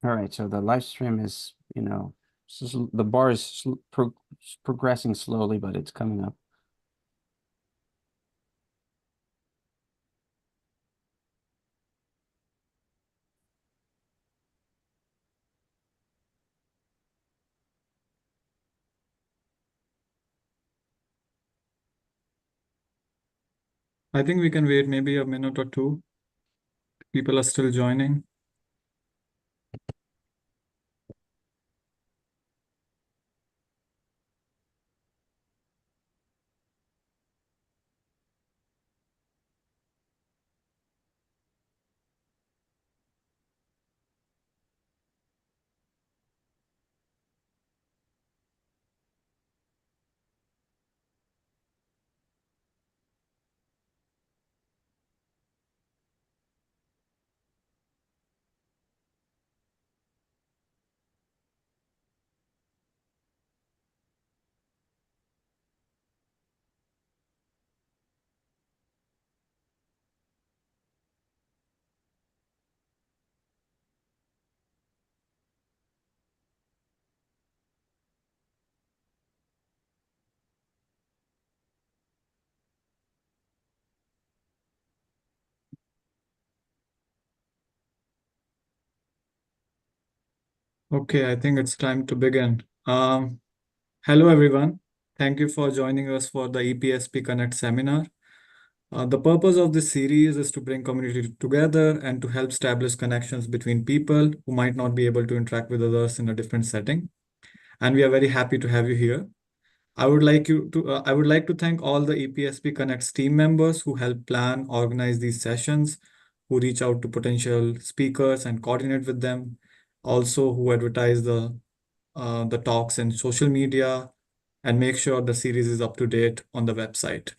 All right, so the live stream is, the bar is progressing slowly, but it's coming up. I think we can wait maybe a minute or two. People are still joining. Okay, I think it's time to begin. Hello, everyone. Thank you for joining us for the EPSP Connect seminar. The purpose of this series is to bring community together and to help establish connections between people who might not be able to interact with others in a different setting. And we are very happy to have you here. I would like to thank all the EPSP Connect's team members who help plan, organize these sessions, who reach out to potential speakers and coordinate with them, also who advertise the talks in social media and make sure the series is up to date on the website.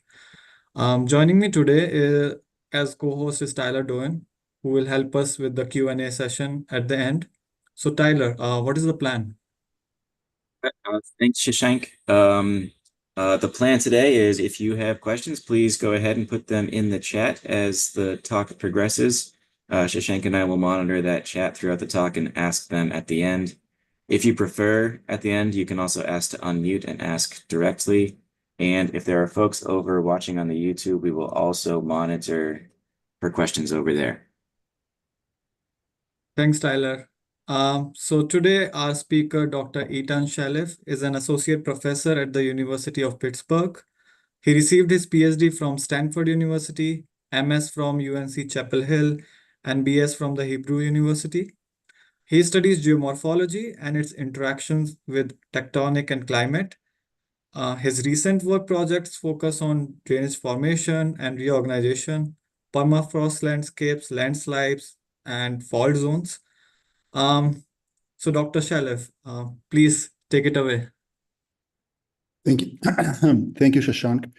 Joining me today as co-host is Tyler Doen, who will help us with the Q&A session at the end. So Tyler, what is the plan? Thanks, Shashank. The plan today is if you have questions, please go ahead and put them in the chat as the talk progresses. Shashank and I will monitor that chat throughout the talk and ask them at the end. If you prefer, at the end, you can also ask to unmute and ask directly. And if there are folks over watching on the YouTube, we will also monitor for questions over there. Thanks, Tyler. So today our speaker, Dr. Eitan Shalif, is an associate professor at the University of Pittsburgh. He received his PhD from Stanford University, MS from UNC Chapel Hill, and BS from the Hebrew University. He studies geomorphology and its interactions with tectonic and climate. His recent work projects focus on drainage formation and reorganization, permafrost landscapes, landslides, and fault zones. So Dr. Shalif, please take it away. Thank you. Thank you, Shashank.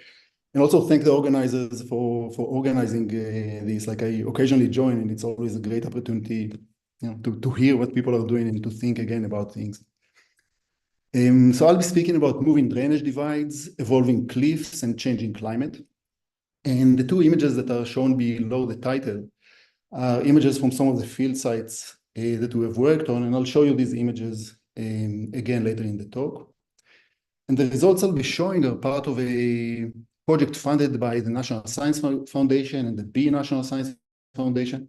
And also thank the organizers for organizing this. Like I occasionally join, and it's always a great opportunity, to hear what people are doing and to think again about things. So I'll be speaking about moving drainage divides, evolving cliffs, and changing climate. And the two images that are shown below the title are images from some of the field sites that we have worked on, and I'll show you these images again later in the talk. And the results I'll be showing are part of a project funded by the National Science Foundation and the B National Science Foundation,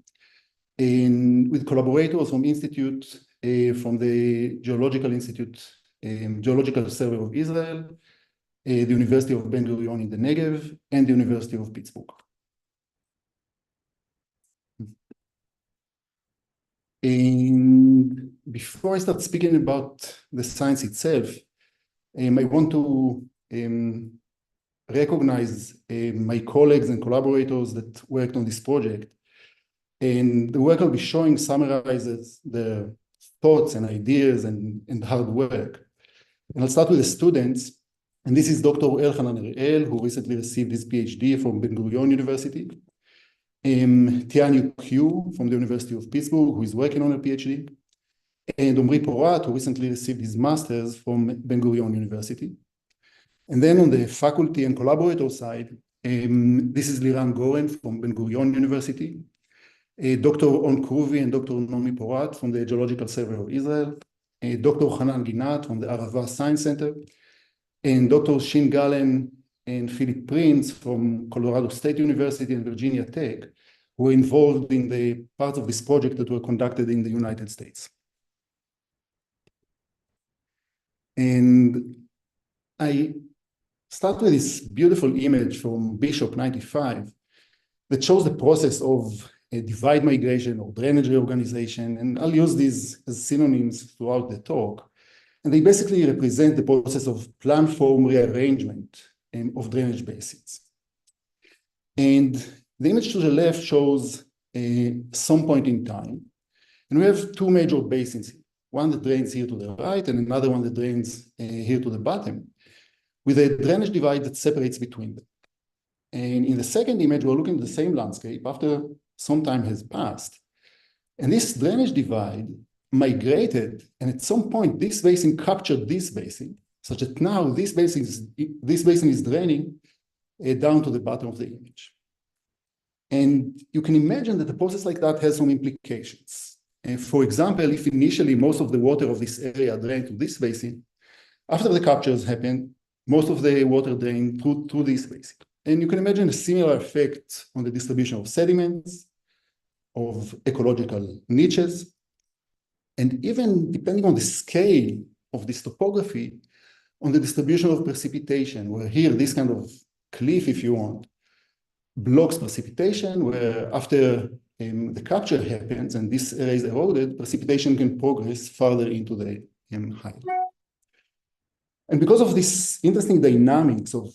and with collaborators from institutes from the Geological Institute, Geological Survey of Israel, the University of Ben-Gurion in the Negev, and the University of Pittsburgh. And before I start speaking about the science itself, I want to recognize my colleagues and collaborators that worked on this project. And the work I'll be showing summarizes the thoughts and ideas and hard work. And I'll start with the students. And this is Dr. Elchanan Ariel, who recently received his PhD from Ben-Gurion University. Tianyu Q from the University of Pittsburgh, who is working on a PhD. And Omri Porat, who recently received his master's from Ben-Gurion University. And then on the faculty and collaborator side, this is Liran Goren from Ben-Gurion University. Dr. On Kruvi and Dr. Nomi Porat from the Geological Survey of Israel, Dr. Hanan Ginat from the Arava Science Center, and Dr. Shin Gallen and Philip Prince from Colorado State University and Virginia Tech, who were involved in the parts of this project that were conducted in the United States. And I start with this beautiful image from Bishop 95 that shows the process of a divide migration or drainage reorganization, and I'll use these as synonyms throughout the talk. And they basically represent the process of planform rearrangement of drainage basins. And the image to the left shows some point in time, and we have two major basins here. One that drains here to the right, and another one that drains here to the bottom, with a drainage divide that separates between them. And in the second image, we're looking at the same landscape after some time has passed. And this drainage divide migrated, and at some point, this basin captured this basin, such that now this basin is draining down to the bottom of the image. And you can imagine that a process like that has some implications. For example, if initially most of the water of this area drained to this basin, after the captures happened, most of the water drained through this basin. And you can imagine a similar effect on the distribution of sediments, of ecological niches, and even depending on the scale of this topography, on the distribution of precipitation, where here, this kind of cliff, if you want, blocks precipitation, where after the capture happens and this area is eroded, precipitation can progress further into the height. And because of this interesting dynamics of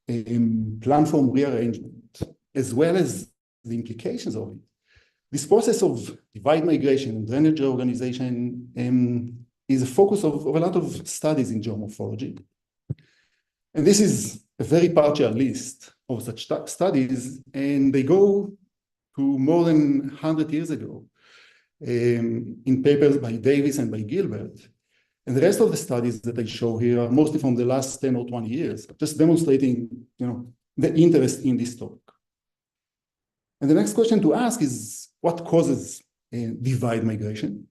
planform rearrangement, as well as the implications of it, this process of divide migration and drainage reorganization is a focus of a lot of studies in geomorphology. And this is a very partial list of such studies, and they go to more than 100 years ago in papers by Davis and by Gilbert. And the rest of the studies that I show here are mostly from the last 10 or 20 years, just demonstrating, the interest in this topic. And the next question to ask is, what causes divide migration?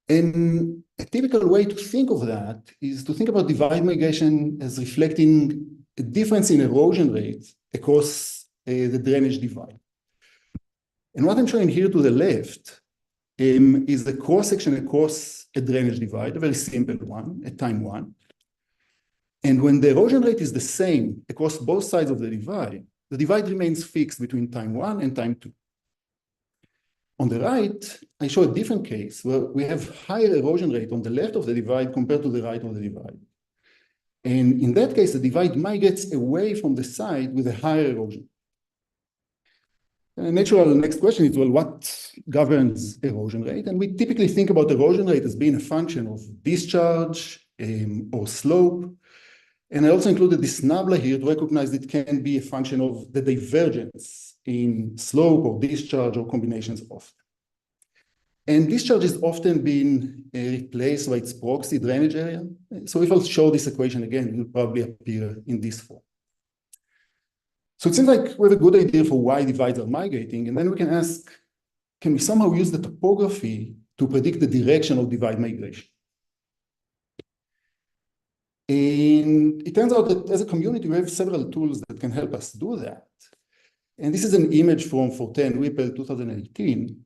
And a typical way to think of that is to think about divide migration as reflecting a difference in erosion rates across the drainage divide. And what I'm showing here to the left is the cross-section across a drainage divide, a very simple one, at time one. And when the erosion rate is the same across both sides of the divide remains fixed between time one and time two. On the right, I show a different case where we have higher erosion rate on the left of the divide compared to the right of the divide. And in that case, the divide migrates away from the side with a higher erosion. And a natural next question is, well, what governs erosion rate? And we typically think about erosion rate as being a function of discharge or slope. And I also included this nabla here to recognize it can be a function of the divergence in slope or discharge or combinations of. And discharge is often being replaced by its proxy drainage area. So if I'll show this equation again, it will probably appear in this form. So it seems like we have a good idea for why divides are migrating, and then we can ask, can we somehow use the topography to predict the direction of divide migration? And it turns out that as a community, we have several tools that can help us do that. And this is an image from Fortin Whipple 2018,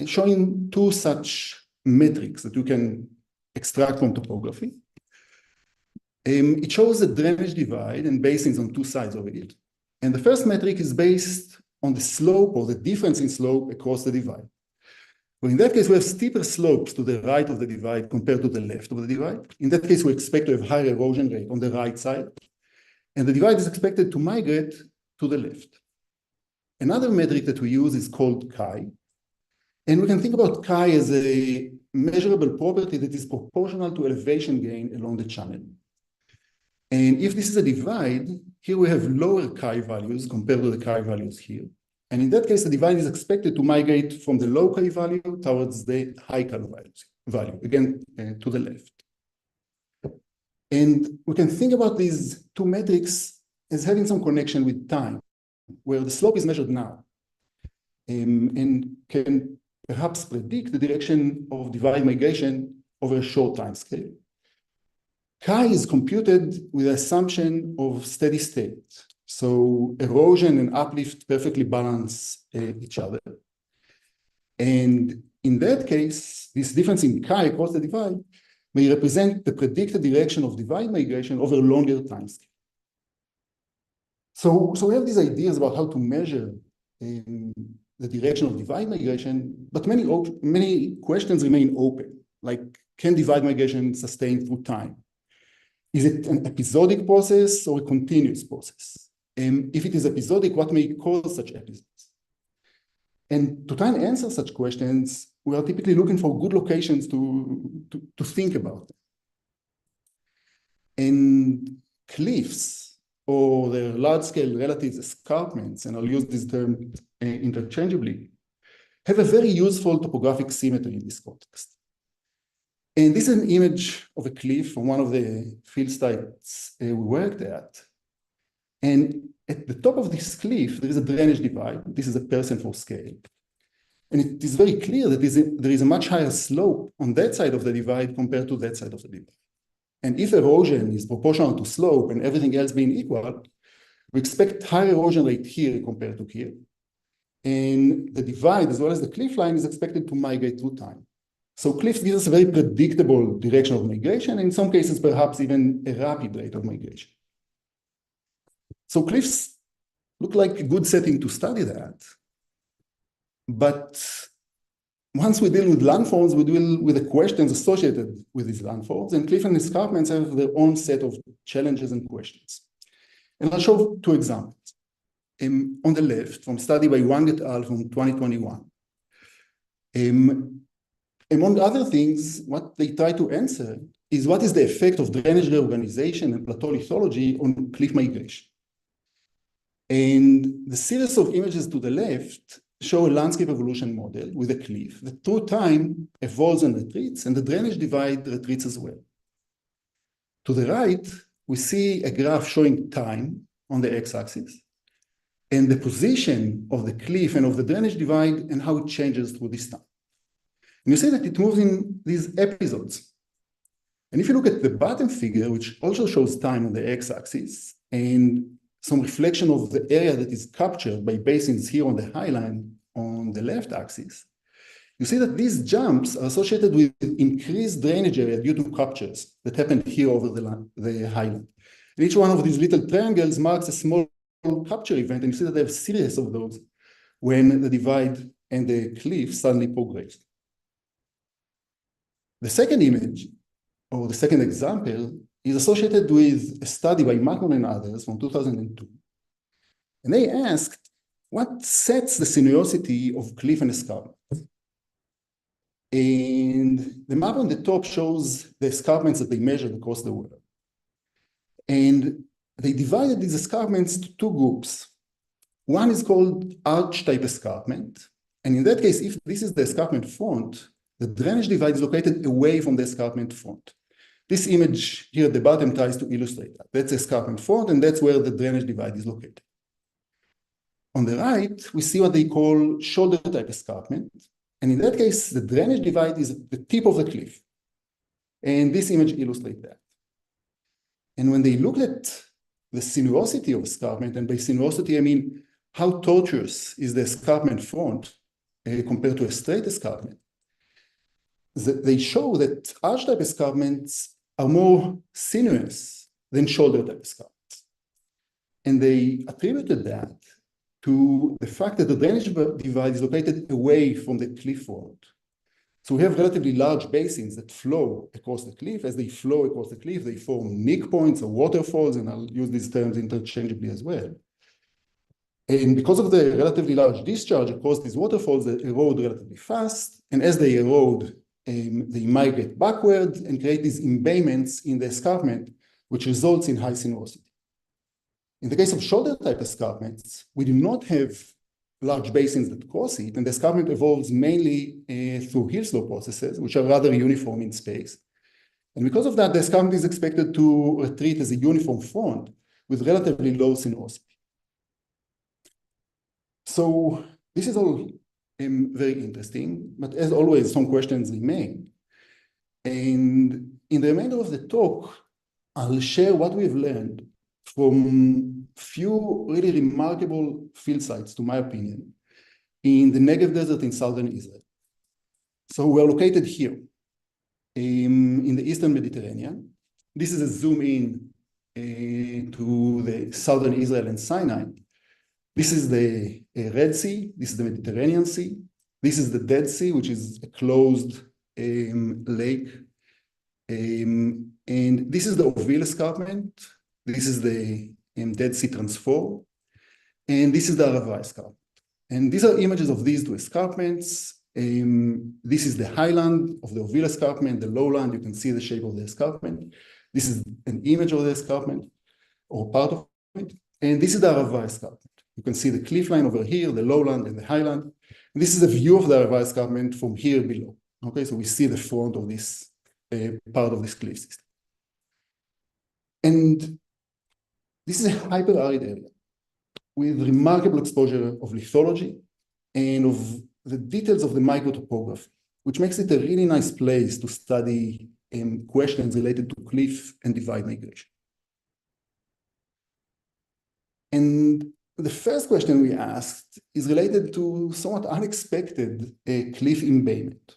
showing two such metrics that you can extract from topography. It shows the drainage divide and basins on two sides of it. And the first metric is based on the slope or the difference in slope across the divide. Well, in that case, we have steeper slopes to the right of the divide compared to the left of the divide. In that case, we expect to have higher erosion rate on the right side. And the divide is expected to migrate to the left. Another metric that we use is called chi. And we can think about chi as a measurable property that is proportional to elevation gain along the channel. And if this is a divide, here we have lower chi values compared to the chi values here. And in that case, the divide is expected to migrate from the low chi value towards the high chi value, again, to the left. And we can think about these two metrics as having some connection with time, where the slope is measured now. and can perhaps predict the direction of divide migration over a short time scale. Chi is computed with the assumption of steady state. So erosion and uplift perfectly balance each other. And in that case, this difference in chi across the divide may represent the predicted direction of divide migration over a longer time scale. So we have these ideas about how to measure the direction of divide migration, but many questions remain open, like can divide migration sustain through time? Is it an episodic process or a continuous process? If it is episodic, what may cause such episodes? And to try and answer such questions, we are typically looking for good locations to think about them. And cliffs, or their large-scale relative escarpments, and I'll use this term interchangeably, have a very useful topographic symmetry in this context. And this is an image of a cliff from one of the field sites we worked at. And at the top of this cliff, there is a drainage divide. This is a percent for scale. And it is very clear that there is a much higher slope on that side of the divide compared to that side of the divide. And if erosion is proportional to slope and everything else being equal, we expect higher erosion rate here compared to here. And the divide, as well as the cliff line, is expected to migrate through time. So cliffs gives us a very predictable direction of migration, and in some cases, perhaps even a rapid rate of migration. So cliffs look like a good setting to study that. But once we deal with landforms, we deal with the questions associated with these landforms, and cliff and escarpments have their own set of challenges and questions. And I'll show two examples. On the left, from study by Wang et al. From 2021. Among other things, what they try to answer is what is the effect of drainage reorganization and plateau lithology on cliff migration. And the series of images to the left show a landscape evolution model with a cliff that through time evolves and retreats, and the drainage divide retreats as well. To the right, we see a graph showing time on the x-axis and the position of the cliff and of the drainage divide and how it changes through this time. And you see that it moves in these episodes. And if you look at the bottom figure, which also shows time on the x-axis and some reflection of the area that is captured by basins here on the highline on the left axis, you see that these jumps are associated with increased drainage area due to captures that happened here over the highland. And each one of these little triangles marks a small capture event, and you see that they have a series of those when the divide and the cliff suddenly progress. The second image, or the second example, is associated with a study by Macron and others from 2002. And they asked, what sets the sinuosity of cliff and escarpment? And the map on the top shows the escarpments that they measured across the world. And they divided these escarpments to two groups. One is called arch-type escarpment. And in that case, if this is the escarpment front, the drainage divide is located away from the escarpment front. This image here at the bottom tries to illustrate that. That's the escarpment front, and that's where the drainage divide is located. On the right, we see what they call shoulder-type escarpment. And in that case, the drainage divide is at the tip of the cliff. And this image illustrates that. And when they looked at the sinuosity of escarpment, and by sinuosity, I mean how tortuous is the escarpment front compared to a straight escarpment, they show that arch-type escarpments are more sinuous than shoulder-type escarpments. And they attributed that to the fact that the drainage divide is located away from the cliff front. So we have relatively large basins that flow across the cliff. As they flow across the cliff, they form nick points or waterfalls, and I'll use these terms interchangeably as well. And because of the relatively large discharge across these waterfalls, they erode relatively fast. And as they erode, they migrate backward and create these embayments in the escarpment, which results in high sinuosity. In the case of shoulder-type escarpments, we do not have large basins that cross it, and the escarpment evolves mainly through hill slope processes, which are rather uniform in space. And because of that, the escarpment is expected to retreat as a uniform front with relatively low sinuosity. So This is all very interesting, but as always, some questions remain. And in the remainder of the talk, I'll share what we've learned from few really remarkable field sites, to my opinion, in the Negev Desert in southern Israel. So we're located here in the Eastern Mediterranean. This is a zoom in to the southern Israel and Sinai. This is the Red Sea, this is the Mediterranean Sea. This is the Dead Sea, which is a closed lake. And this is the Ovil escarpment. This is the Dead Sea Transform. And this is the Arava escarpment. And these are images of these two escarpments. This is the highland of the Ovil escarpment, the lowland. You can see the shape of the escarpment. This is an image of the escarpment, or part of it. And this is the Arava escarpment. You can see the cliff line over here, the lowland and the highland. And this is a view of the Arava escarpment from here below. Okay, so we see the front of this part of this cliff system. And this is a hyper-arid area with remarkable exposure of lithology and of the details of the microtopography, which makes it a really nice place to study questions related to cliff and divide migration. And the first question we asked is related to somewhat unexpected cliff embayment.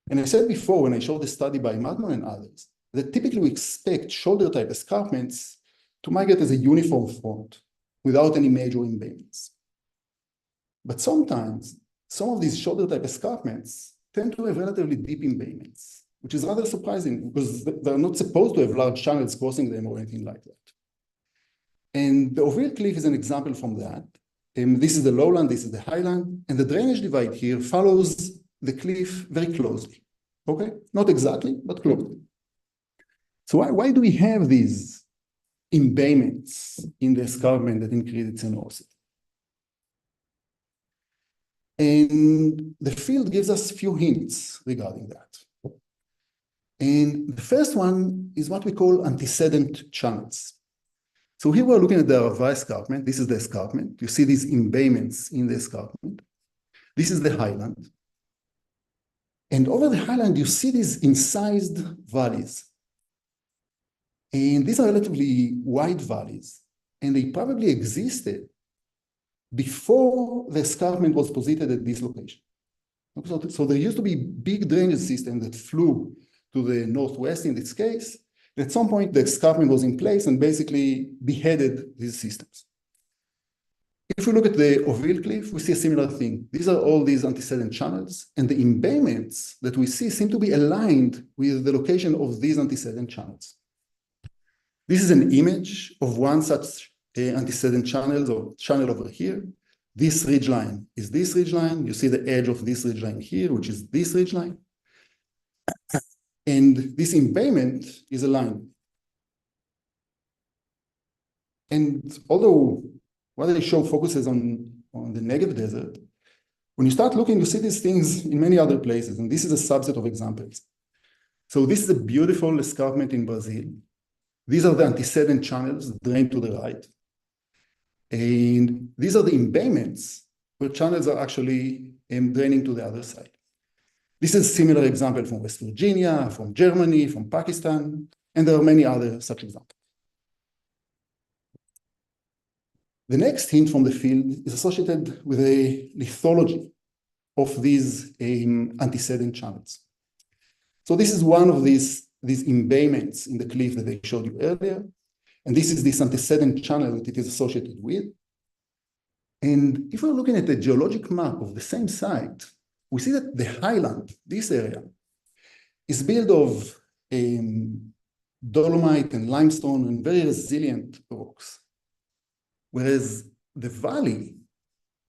And I said before, when I showed the study by Madman and others, that typically we expect shoulder-type escarpments to migrate as a uniform front without any major embayments. But sometimes, some of these shoulder-type escarpments tend to have relatively deep embayments, which is rather surprising because they're not supposed to have large channels crossing them or anything like that. And the Ovil Cliff is an example from that. This is the lowland, this is the highland, and the drainage divide here follows the cliff very closely. Okay, not exactly, but closely. So why do we have these embayments in the escarpment that increase its sinuosity? And the field gives us a few hints regarding that. And the first one is what we call antecedent channels. So here we're looking at the Arava escarpment. This is the escarpment. You see these embayments in the escarpment. This is the highland. And over the highland, you see these incised valleys. And these are relatively wide valleys. And they probably existed before the escarpment was posited at this location. So there used to be big drainage system that flew to the northwest in this case. At some point, the escarpment was in place and basically beheaded these systems. If we look at the Ovil Cliff, we see a similar thing. These are all these antecedent channels, and the embayments that we see seem to be aligned with the location of these antecedent channels. This is an image of one such antecedent channel over here. This ridgeline is this ridgeline. You see the edge of this ridgeline here, which is this ridgeline. And this embayment is aligned. And although what I show focuses on the Negev Desert, when you start looking, you see these things in many other places, and this is a subset of examples. So this is a beautiful escarpment in Brazil. These are the antecedent channels drained to the right. And these are the embayments where channels are actually draining to the other side. This is a similar example from West Virginia, from Germany, from Pakistan, and there are many other such examples. The next hint from the field is associated with a lithology of these antecedent channels. So this is one of these embayments in the cliff that I showed you earlier. And this is this antecedent channel that it is associated with. And if we're looking at a geologic map of the same site, we see that the highland, this area, is built of dolomite and limestone and very resilient rocks. Whereas the valley,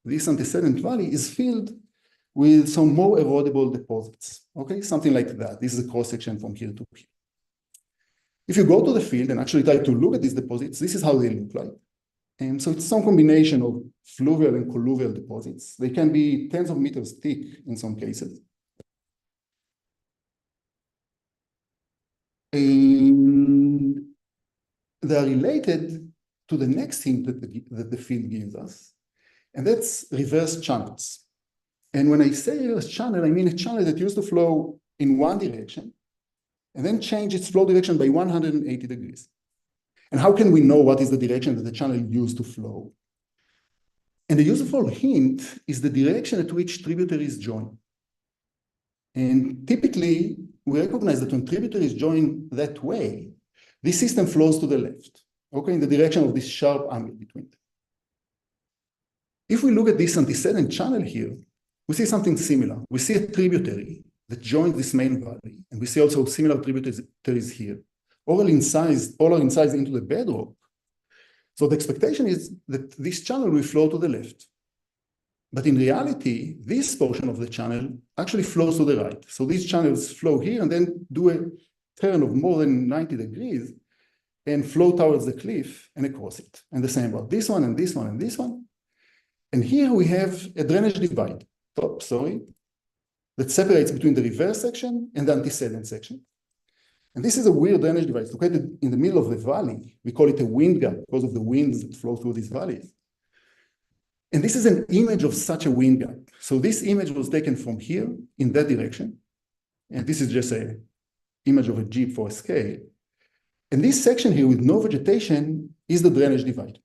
this antecedent valley, is filled with some more erodible deposits, okay? Something like that. This is a cross-section from here to here. If you go to the field and actually try to look at these deposits, this is how they look like. And so it's some combination of fluvial and colluvial deposits. They can be tens of meters thick in some cases. And they are related to the next hint that the field gives us. And that's reverse channels. And when I say reverse channel, I mean a channel that used to flow in one direction and then change its flow direction by 180 degrees. And how can we know what is the direction that the channel used to flow? And the useful hint is the direction at which tributaries join. And typically, we recognize that when tributaries join that way, this system flows to the left, okay, in the direction of this sharp angle between them. If we look at this antecedent channel here, we see something similar. We see a tributary that joins this main valley, and we see also similar tributaries here, all are incised into the bedrock. So the expectation is that this channel will flow to the left. But in reality, this portion of the channel actually flows to the right. So these channels flow here and then do a turn of more than 90 degrees and flow towards the cliff and across it. And the same about this one and this one and this one. And here we have a drainage divide, that separates between the reverse section and the antecedent section. And this is a weird drainage divide. It's located in the middle of the valley. We call it a wind gap because of the winds that flow through these valleys. And this is an image of such a wind gap. So this image was taken from here in that direction. And this is just an image of a Jeep for a scale. And this section here with no vegetation is the drainage divide.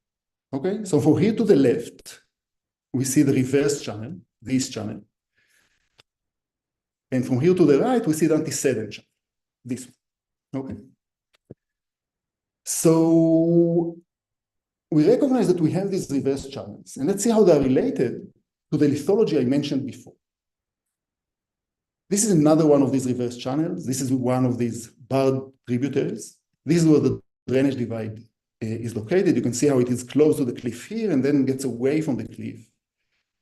Okay, so from here to the left, we see the reverse channel, this channel. And from here to the right, we see the antecedent channel, this one. Okay. So we recognize that we have these reverse channels, and let's see how they are related to the lithology I mentioned before. This is another one of these reverse channels. This is one of these barred tributaries. This is where the drainage divide is located. You can see how it is close to the cliff here and then gets away from the cliff,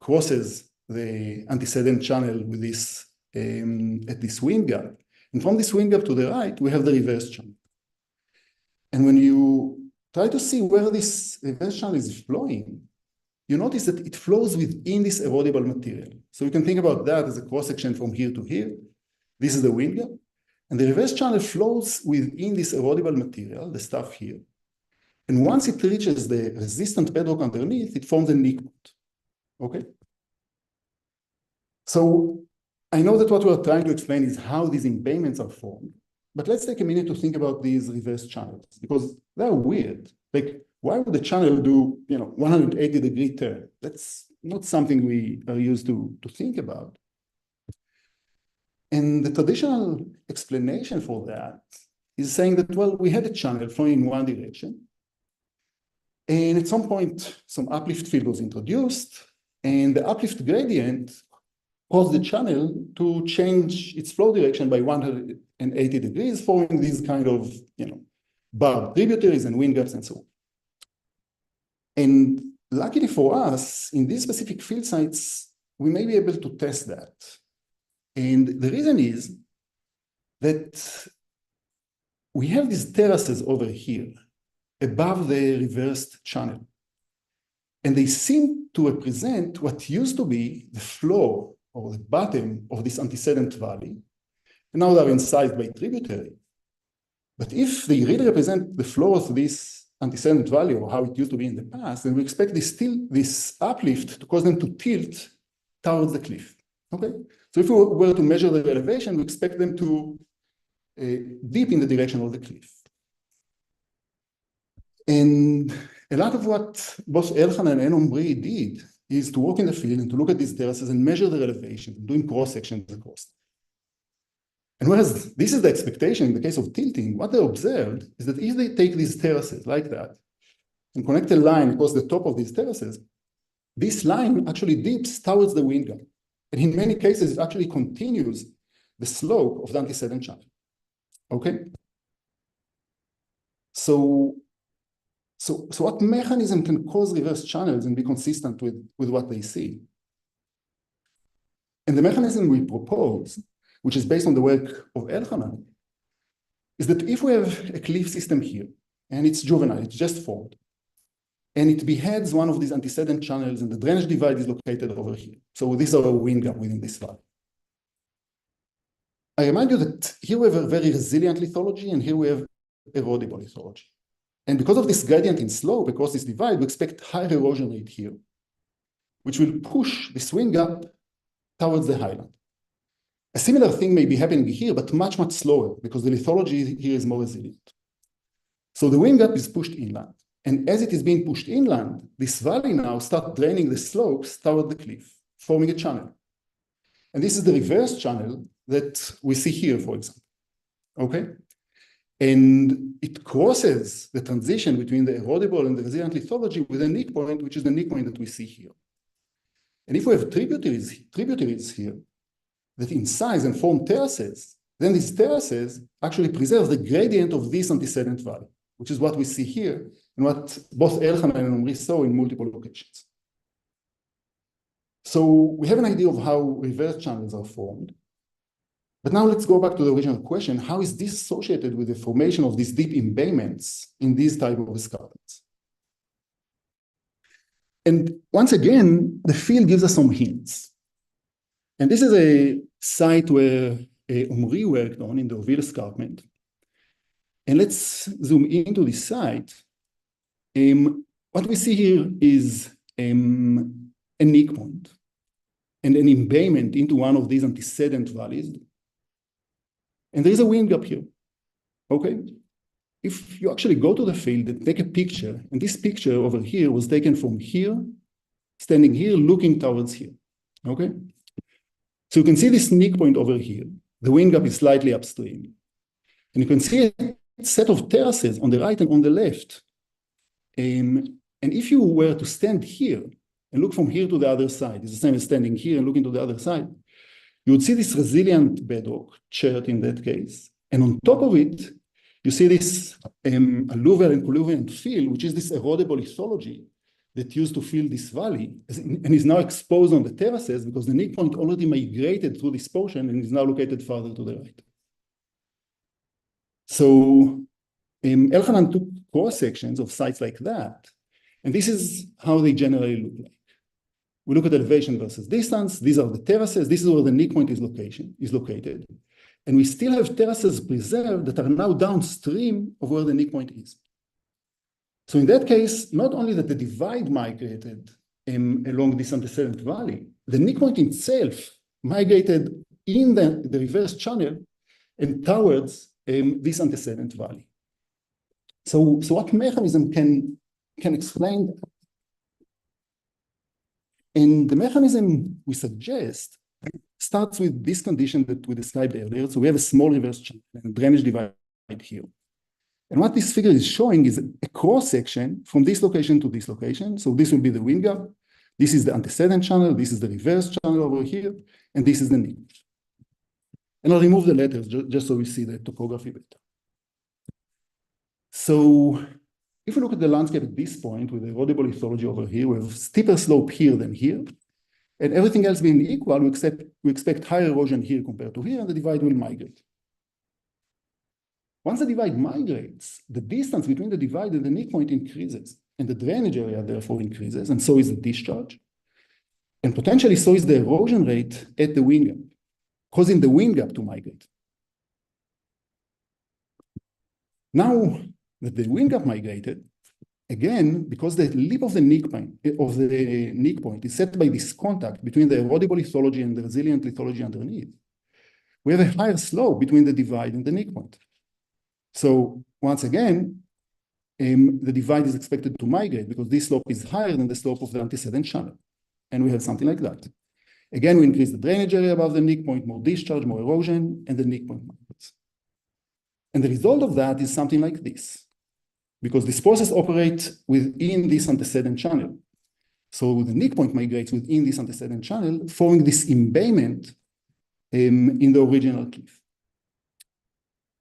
crosses the antecedent channel with this at this wind gap. And from this wind gap to the right, we have the reverse channel. And when you try to see where this reverse channel is flowing, you notice that it flows within this erodible material. So you can think about that as a cross-section from here to here. This is the wind gap. And the reverse channel flows within this erodible material, the stuff here. And once it reaches the resistant bedrock underneath, it forms a nicknut. Okay? So I know that what we're trying to explain is how these embayments are formed. But let's take a minute to think about these reverse channels, because they're weird. Like, why would the channel do, 180-degree turn? That's not something we are used to think about. And the traditional explanation for that is saying that, well, we had a channel flowing in one direction, and at some point, some uplift field was introduced, and the uplift gradient caused the channel to change its flow direction by 180 degrees, forming these kind of, barred tributaries and wind gaps and so on. And luckily for us, in these specific field sites, we may be able to test that. And the reason is that we have these terraces over here above the reversed channel. And they seem to represent what used to be the floor or the bottom of this antecedent valley. And now they're incised by tributary. But if they really represent the floor of this antecedent valley or how it used to be in the past, then we expect this uplift to cause them to tilt towards the cliff. Okay? So if we were to measure the elevation, we expect them to dip in the direction of the cliff. And a lot of what both Elchanan and Omri did is to walk in the field and to look at these terraces and measure their elevation, doing cross-sections across. And whereas this is the expectation in the case of tilting, what they observed is that if they take these terraces like that and connect a line across the top of these terraces, this line actually dips towards the wind gap. And in many cases, it actually continues the slope of the antecedent channel. Okay? So what mechanism can cause reverse channels and be consistent with what they see? And the mechanism we propose, which is based on the work of Elchanan, is that if we have a cliff system here, and it's juvenile, it's just formed, and it beheads one of these antecedent channels, and the drainage divide is located over here. So these are a wind gap within this valley. I remind you that here we have a very resilient lithology, and here we have erodible lithology. And because of this gradient in slope across this divide, we expect higher erosion rate here. which will push this wind gap towards the highland. A similar thing may be happening here, but much, much slower because the lithology here is more resilient. So the wind gap is pushed inland. And as it is being pushed inland, this valley now starts draining the slopes toward the cliff, forming a channel. And this is the reverse channel that we see here, for example. Okay? And it crosses the transition between the erodible and the resilient lithology with a nick point, which is the nick point that we see here. And if we have tributaries here that in size and form terraces, then these terraces actually preserve the gradient of this antecedent valley, which is what we see here and what both Elchanan and Omri saw in multiple locations. So we have an idea of how reverse channels are formed. But now let's go back to the original question. How is this associated with the formation of these deep embayments in these type of escarpments? And once again, the field gives us some hints. And this is a site where Omri worked on in the Orville escarpment. And let's zoom into this site. What we see here is a nick point and an embayment into one of these antecedent valleys. And there is a wind gap here, okay? If you actually go to the field and take a picture, and this picture over here was taken from here, standing here, looking towards here, okay? So you can see this nick point over here. The wind gap is slightly upstream. And you can see a set of terraces on the right and on the left. And if you were to stand here and look from here to the other side, it's the same as standing here and looking to the other side, you would see this resilient bedrock, chert in that case. And on top of it, you see this alluvial and colluvial field, which is this erodible lithology that used to fill this valley and is now exposed on the terraces because the nick point already migrated through this portion and is now located farther to the right. So Elchanan took cross sections of sites like that, and this is how they generally look like. We look at elevation versus distance. These are the terraces. This is where the nick point is located. And we still have terraces preserved that are now downstream of where the nick point is. So in that case, not only that the divide migrated along this antecedent valley, the nick point itself migrated in the reverse channel and towards this antecedent valley. So what mechanism can explain that? And the mechanism we suggest starts with this condition that we described earlier. So we have a small reverse channel and a drainage divide here. And what this figure is showing is a cross section from this location to this location. So this will be the wind gap. This is the antecedent channel. This is the reverse channel over here. And this is the nick. And I'll remove the letters just so we see the topography better. So if we look at the landscape at this point with the erodible lithology over here, we have steeper slope here than here. And everything else being equal, we expect higher erosion here compared to here, and the divide will migrate. Once the divide migrates, the distance between the divide and the nick point increases, and the drainage area therefore increases, and so is the discharge. And potentially so is the erosion rate at the wind gap, causing the wind gap to migrate. Now that the wind gap migrated, again, because the lip of the nick point is set by this contact between the erodible lithology and the resilient lithology underneath, we have a higher slope between the divide and the nick point. So once again, the divide is expected to migrate because this slope is higher than the slope of the antecedent channel. And we have something like that. Again, we increase the drainage area above the nick point, more discharge, more erosion, and the nick point migrates. And the result of that is something like this, because this process operates within this antecedent channel. So the nick point migrates within this antecedent channel, forming this embayment in the original cliff.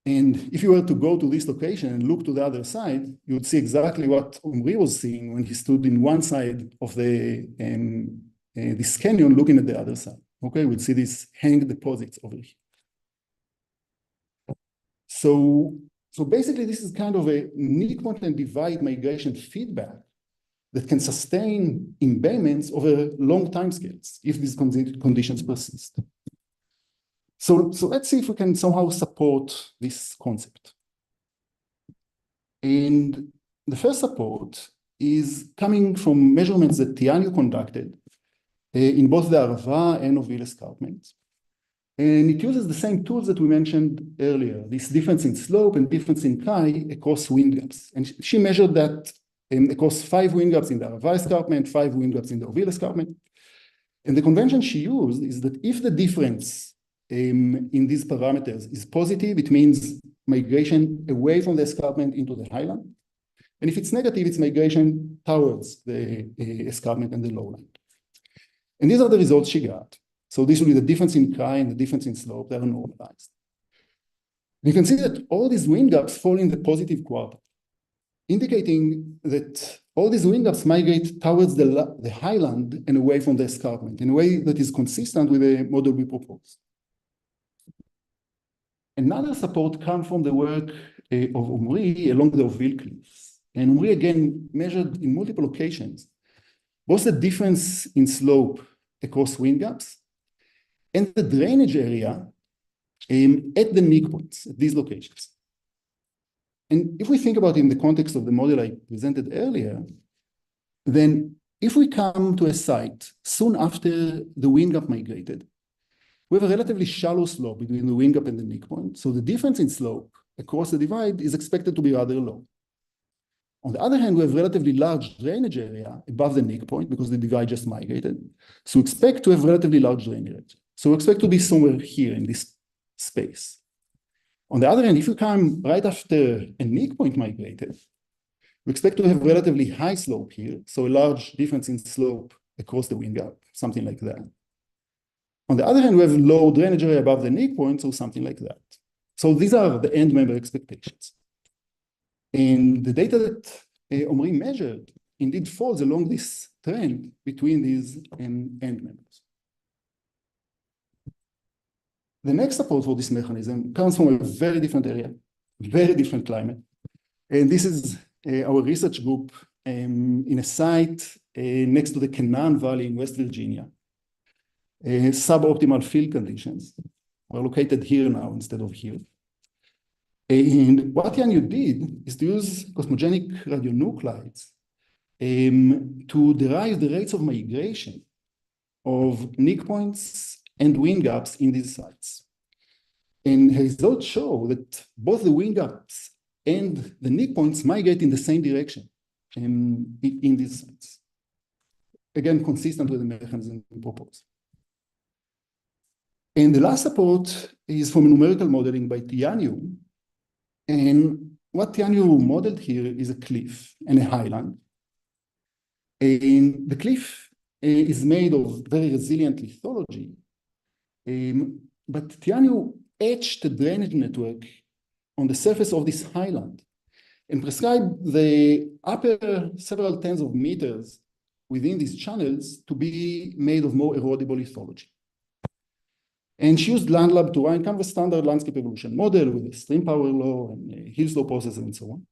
And if you were to go to this location and look to the other side, you would see exactly what Omri was seeing when he stood in one side of this canyon looking at the other side. Okay, we'd see these hang deposits over here. So basically, this is kind of a nick point and divide migration feedback that can sustain embayments over long timescales if these conditions persist. So let's see if we can somehow support this concept. And the first support is coming from measurements that Tianyu conducted in both the Arava and Ovil escarpments. And it uses the same tools that we mentioned earlier, this difference in slope and difference in chi across wind gaps. And she measured that across 5 wind gaps in the Arava escarpment, 5 wind gaps in the Ovil escarpment. And the convention she used is that if the difference in these parameters is positive, it means migration away from the escarpment into the highland. And if it's negative, it's migration towards the escarpment and the lowland. And these are the results she got. So this will be the difference in chi and the difference in slope. They are normalized. You can see that all these wind gaps fall in the positive quarter, indicating that all these wind gaps migrate towards the highland and away from the escarpment in a way that is consistent with the model we proposed. Another support comes from the work of Omri along the Ovil cliffs. And Omri again measured in multiple occasions both the difference in slope across wind gaps and the drainage area at the neck points at these locations. And if we think about it in the context of the model I presented earlier, then if we come to a site soon after the wind gap migrated, we have a relatively shallow slope between the wind gap and the neck point. So the difference in slope across the divide is expected to be rather low. On the other hand, we have relatively large drainage area above the neck point because the divide just migrated. So we expect to have relatively large drainage area. So we expect to be somewhere here in this space. On the other hand, if you come right after a neck point migrated, we expect to have relatively high slope here, so a large difference in slope across the wind gap, something like that. On the other hand, we have low drainage area above the neck point, so something like that. So these are the end member expectations. And the data that Omri measured indeed falls along this trend between these end members. The next support for this mechanism comes from a very different area, very different climate. And this is our research group in a site next to the Canaan Valley in West Virginia. Suboptimal field conditions. We're located here now instead of here. And what Yanyu did is to use cosmogenic radionuclides to derive the rates of migration of neck points and wind gaps in these sites. And results show that both the wind gaps and the neck points migrate in the same direction in these sites. Again, consistent with the mechanism we proposed. And the last support is from numerical modeling by Yanyu. And what Yanyu modeled here is a cliff and a highland. And the cliff is made of very resilient lithology. But Yanyu etched a drainage network on the surface of this highland and prescribed the upper several tens of meters within these channels to be made of more erodible lithology. And she used LandLab to run kind of a standard landscape evolution model with a stream power law and hill slope process and so on.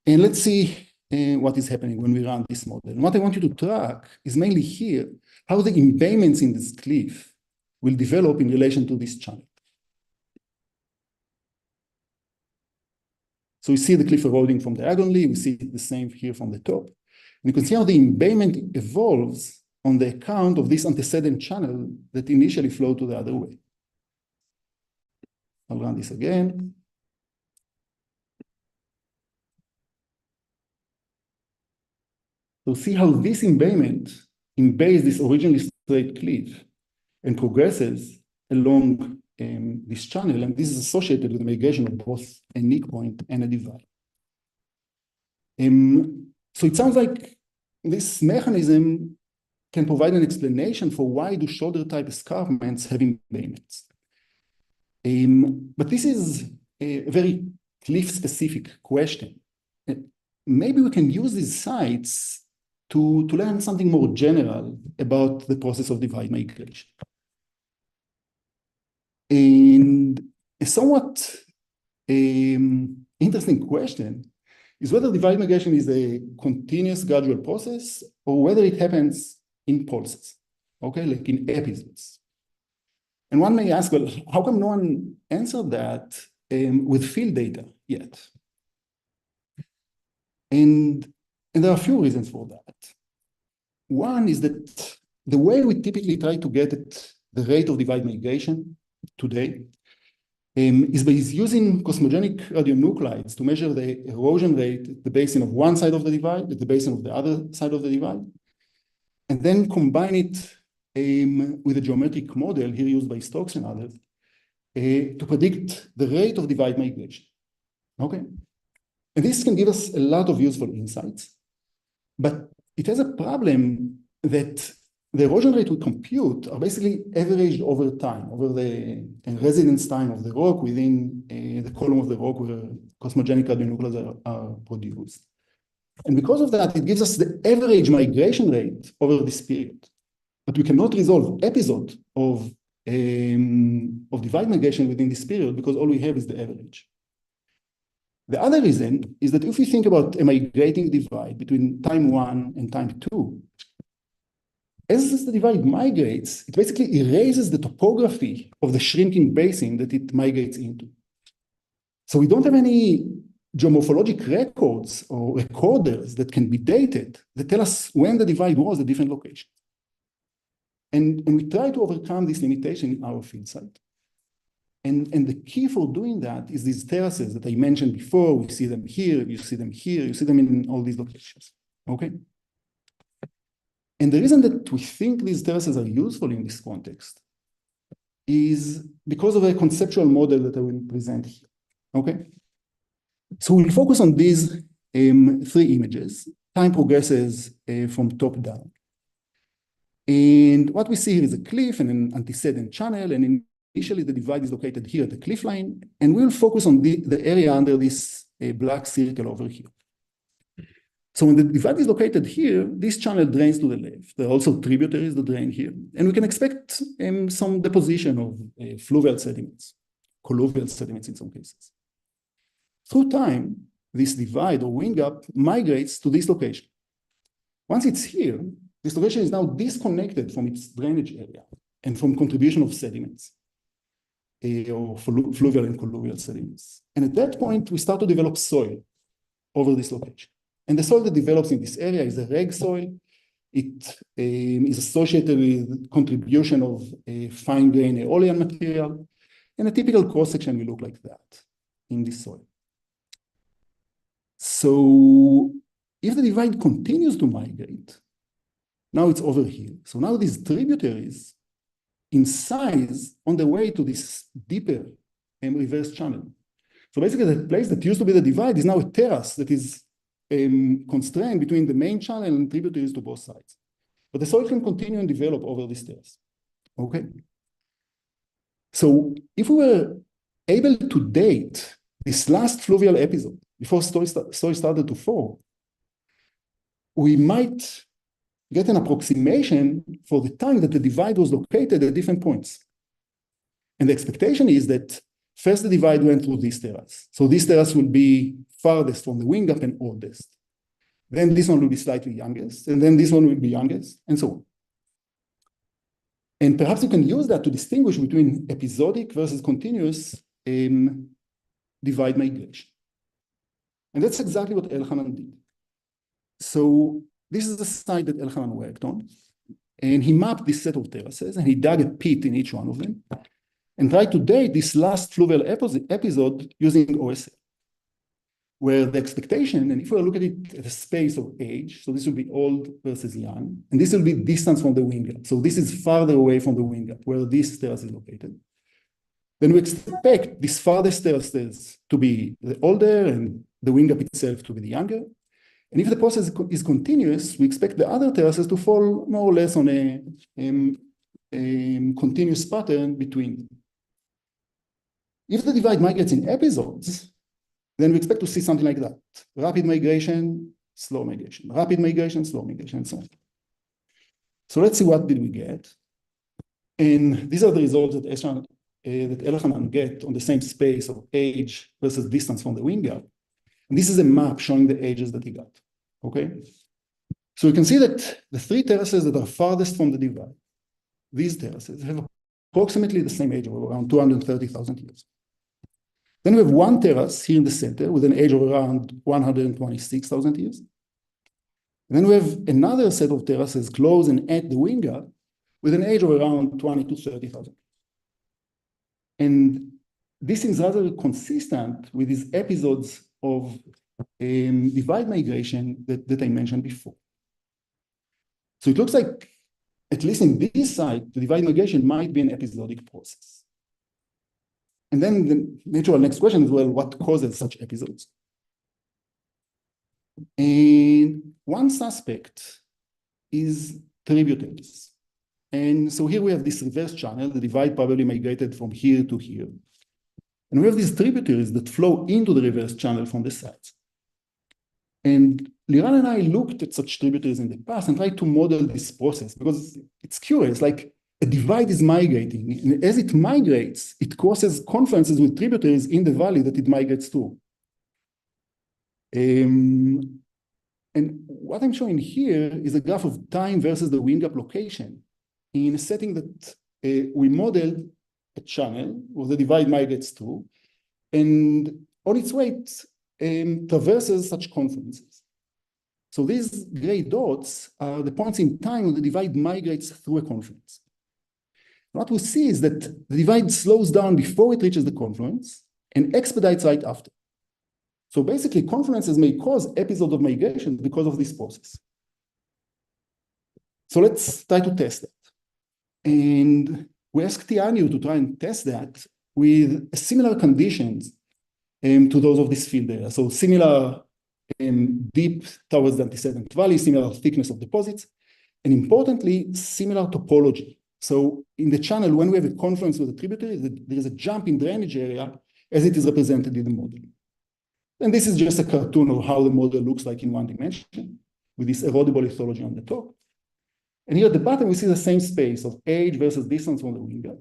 And let's see what is happening when we run this model. And what I want you to track is mainly here, how the embayments in this cliff will develop in relation to this channel. So we see the cliff eroding from diagonally, we see the same here from the top. And you can see how the embayment evolves on the account of this antecedent channel that initially flowed to the other way. I'll run this again. So see how this embayment embays this originally straight cliff and progresses along this channel, and this is associated with the migration of both a neck point and a divide. So it sounds like this mechanism can provide an explanation for why do shoulder type escarpments have embayments. But this is a very cliff specific question. Maybe we can use these sites to learn something more general about the process of divide migration. And a somewhat interesting question is whether divide migration is a continuous gradual process or whether it happens in pulses, okay, like in episodes. And one may ask, well, how come no one answered that with field data yet? And there are a few reasons for that. One is that the way we typically try to get at the rate of divide migration today is by using cosmogenic radionuclides to measure the erosion rate at the basin of one side of the divide, at the basin of the other side of the divide, and then combine it with a geometric model here used by Stokes and others to predict the rate of divide migration. Okay, and this can give us a lot of useful insights, but it has a problem that the erosion rate we compute are basically averaged over time, over the residence time of the rock within the column of the rock where cosmogenic radionuclides are produced. And because of that, it gives us the average migration rate over this period. But we cannot resolve episode of divide migration within this period because all we have is the average. The other reason is that if we think about a migrating divide between time 1 and time 2, as the divide migrates, it basically erases the topography of the shrinking basin that it migrates into. So we don't have any geomorphologic records or recorders that can be dated that tell us when the divide was at different locations. And we try to overcome this limitation in our field site. And the key for doing that is these terraces that I mentioned before. We see them here, you see them here, you see them in all these locations, okay? And the reason that we think these terraces are useful in this context is because of a conceptual model that I will present here, okay? So we'll focus on these 3 images. Time progresses from top down. And what we see here is a cliff and an antecedent channel, and initially the divide is located here at the cliff line, and we'll focus on the area under this black circle over here. So when the divide is located here, this channel drains to the left. There are also tributaries that drain here. And we can expect some deposition of fluvial sediments, colluvial sediments in some cases. Through time, this divide or wind gap migrates to this location. Once it's here, this location is now disconnected from its drainage area and from contribution of sediments or fluvial and colluvial sediments. And at that point, we start to develop soil over this location. And the soil that develops in this area is a reg soil. It is associated with contribution of fine-grained aeolian material, and a typical cross-section will look like that in this soil. So if the divide continues to migrate, now it's over here. So now these tributaries in size on the way to this deeper reverse channel. So basically the place that used to be the divide is now a terrace that is constrained between the main channel and tributaries to both sides. But the soil can continue and develop over this terrace. Okay. So if we were able to date this last fluvial episode before soil started to fall, we might get an approximation for the time that the divide was located at different points. And the expectation is that first the divide went through this terrace. So this terrace will be farthest from the wind gap and oldest. Then this one will be slightly youngest, and then this one will be youngest, and so on. And perhaps you can use that to distinguish between episodic versus continuous divide migration. And that's exactly what Elchanan did. So this is the site that Elchanan worked on. And he mapped this set of terraces, and he dug a pit in each one of them, and tried to date this last fluvial episode using OSL, where the expectation, and if we look at it at a space of age, so this will be old versus young, and this will be distance from the wind gap. So this is farther away from the wind gap, where this terrace is located. Then we expect these farthest terraces to be the older and the wind gap itself to be the younger. And if the process is continuous, we expect the other terraces to fall more or less on a continuous pattern between them. If the divide migrates in episodes, then we expect to see something like that. Rapid migration, slow migration, rapid migration, slow migration, and so on. So let's see what did we get. And these are the results that Elchanan get on the same space of age versus distance from the wind gap. And this is a map showing the ages that he got, okay? So you can see that the 3 terraces that are farthest from the divide, these terraces have approximately the same age of around 230,000 years. Then we have one terrace here in the center with an age of around 126,000 years. And then we have another set of terraces close and at the wind gap with an age of around 20 to 30,000. And this is rather consistent with these episodes of divide migration that I mentioned before. So it looks like, at least in this site, the divide migration might be an episodic process. And then the natural next question is, well, what causes such episodes? And one suspect is tributaries. And so here we have this reverse channel. The divide probably migrated from here to here. And we have these tributaries that flow into the reverse channel from the sides. And Liran and I looked at such tributaries in the past and tried to model this process because it's curious, like a divide is migrating, and as it migrates, it crosses confluences with tributaries in the valley that it migrates to. And what I'm showing here is a graph of time versus the wind gap location in a setting that we modeled a channel where the divide migrates to, and on its way it traverses such confluences. So these gray dots are the points in time when the divide migrates through a confluence. What we see is that the divide slows down before it reaches the confluence and expedites right after. So basically, confluences may cause episodes of migration because of this process. So let's try to test that. And we asked Tianyu to try and test that with similar conditions to those of this field area. So similar deep towards the antecedent valley, similar thickness of deposits, and importantly, similar topology. So in the channel, when we have a confluence with a tributary, there is a jump in drainage area as it is represented in the model. And this is just a cartoon of how the model looks like in one dimension, with this erodible lithology on the top. And here at the bottom, we see the same space of age versus distance from the wind gap.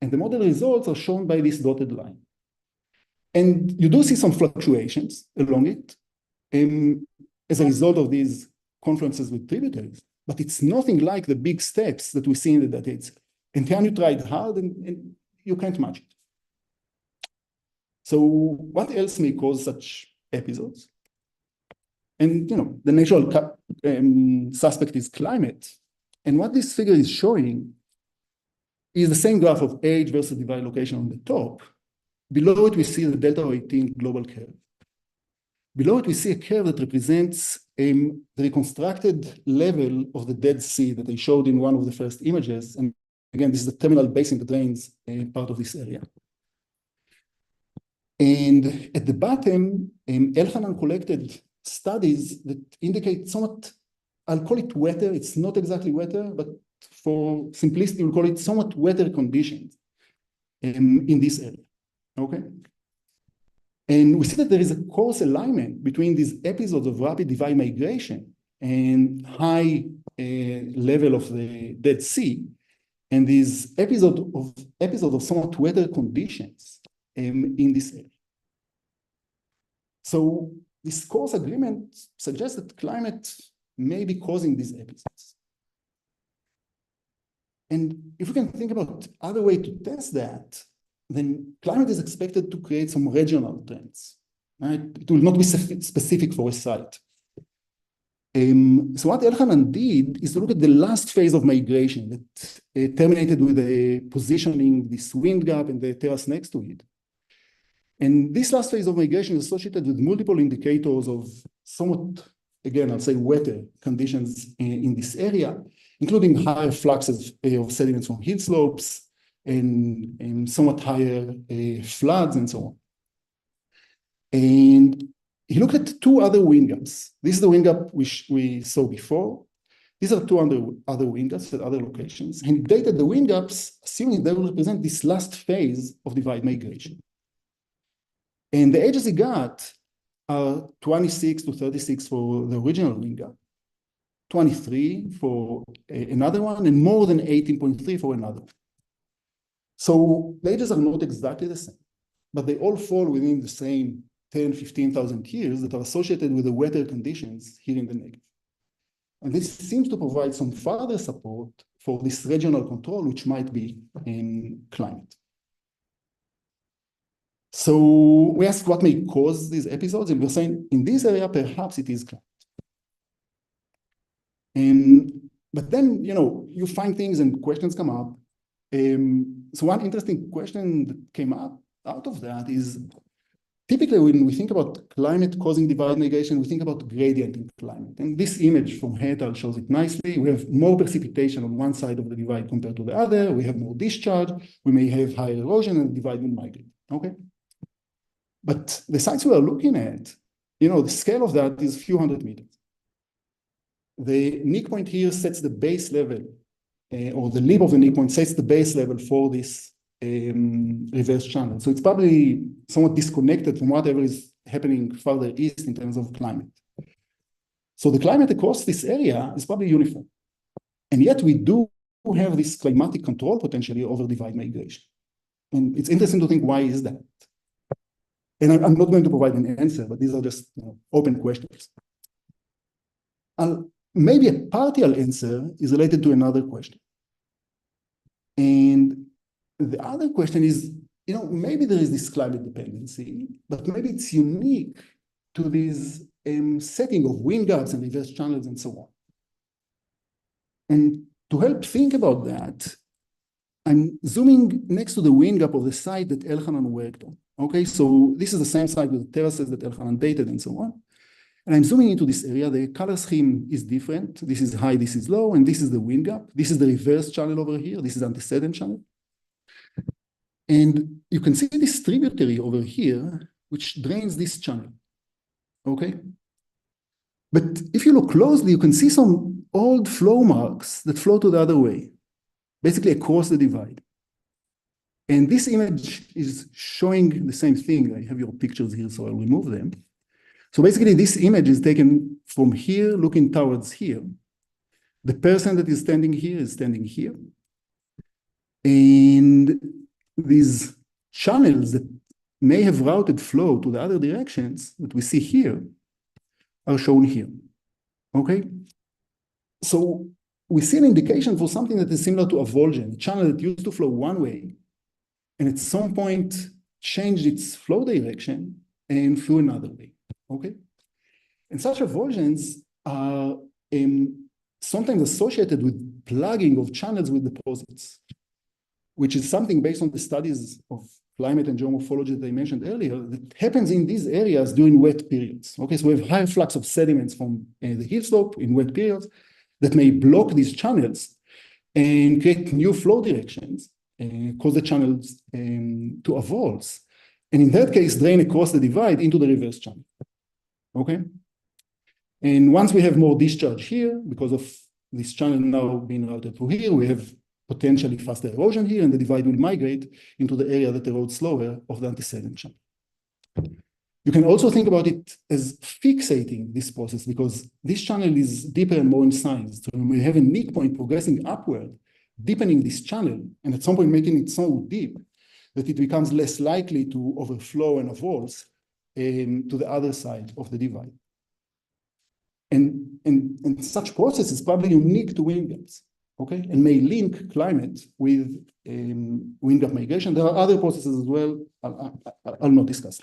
And the model results are shown by this dotted line. And you do see some fluctuations along it as a result of these confluences with tributaries, but it's nothing like the big steps that we see in the data itself. And Tianyu tried hard and you can't match it. So what else may cause such episodes? And the natural suspect is climate. And what this figure is showing is the same graph of age versus divide location on the top. Below it, we see the delta 18 global curve. Below it, we see a curve that represents the reconstructed level of the Dead Sea that I showed in one of the first images. And again, this is the terminal basin that drains part of this area. And at the bottom, Elhanan collected studies that indicate somewhat, I'll call it wetter. It's not exactly wetter, but for simplicity, we'll call it somewhat wetter conditions in this area. Okay. And we see that there is a coarse alignment between these episodes of rapid divide migration and high level of the Dead Sea, and these episodes of somewhat wetter conditions in this area. So this coarse agreement suggests that climate may be causing these episodes. And if we can think about other way to test that, then climate is expected to create some regional trends, right? It will not be specific for a site. So what Elhanan did is to look at the last phase of migration that terminated with the positioning this wind gap and the terrace next to it. And this last phase of migration is associated with multiple indicators of somewhat, again, I'll say wetter conditions in this area, including higher fluxes of sediments from hill slopes, and somewhat higher floods and so on. And he looked at two other wind gaps. This is the wind gap which we saw before. These are two other wind gaps at other locations. And he dated the wind gaps, assuming they will represent this last phase of divide migration. And the ages he got are 26 to 36 for the original wind gap, 23 for another one, and more than 18.3 for another one. So the ages are not exactly the same, but they all fall within the same 10, 15,000 years that are associated with the wetter conditions here in the Negev. And this seems to provide some further support for this regional control, which might be in climate. So we asked what may cause these episodes, and we're saying in this area, perhaps it is climate. And But then, you find things and questions come up. So one interesting question that came up out of that is, typically when we think about climate causing divide migration, we think about gradient in climate. And this image from Hetal shows it nicely. We have more precipitation on one side of the divide compared to the other. We have more discharge. We may have higher erosion and the divide will migrate, okay? But the sites we are looking at, the scale of that is a few hundred meters. The nick point here sets the base level, or the lip of the nick point sets the base level for this reverse channel. So it's probably somewhat disconnected from whatever is happening further east in terms of climate. So the climate across this area is probably uniform. And yet we do have this climatic control potentially over divide migration. And it's interesting to think, why is that? And I'm not going to provide an answer, but these are just open questions. Maybe a partial answer is related to another question. And the other question is, maybe there is this climate dependency, but maybe it's unique to this setting of wind gaps and reverse channels and so on. And to help think about that, I'm zooming next to the wind gap of the site that Elchanan worked on. Okay, so this is the same site with the terraces that Elchanan dated and so on. And I'm zooming into this area. The color scheme is different. This is high, this is low, and this is the wind gap. This is the reverse channel over here. This is antecedent channel. And you can see this tributary over here, which drains this channel, okay? But if you look closely, you can see some old flow marks that flow to the other way, basically across the divide. And this image is showing the same thing. I have your pictures here, so I'll remove them. So basically, this image is taken from here, looking towards here. The person that is standing standing here. And these channels that may have routed flow to the other directions that we see here are shown here, okay? So we see an indication for something that is similar to a Volgen, a channel that used to flow one way, and at some point changed its flow direction and flew another way, okay? And such avulsions are sometimes associated with plugging of channels with deposits, which is something based on the studies of climate and geomorphology that I mentioned earlier, that happens in these areas during wet periods. Okay, so we have higher flux of sediments from the hill slope in wet periods that may block these channels and create new flow directions, cause the channels to avulse, and in that case, drain across the divide into the reverse channel, okay? And once we have more discharge here, because of this channel now being routed through here, we have potentially faster erosion here, and the divide will migrate into the area that erodes slower of the antecedent channel. You can also think about it as fixating this process, because this channel is deeper and more incised. So when we have a nick point progressing upward, deepening this channel, and at some point making it so deep that it becomes less likely to overflow and avulse to the other side of the divide. And such process is probably unique to wind gaps, okay, and may link climate with wind gap migration. There are other processes as well. I'll not discuss.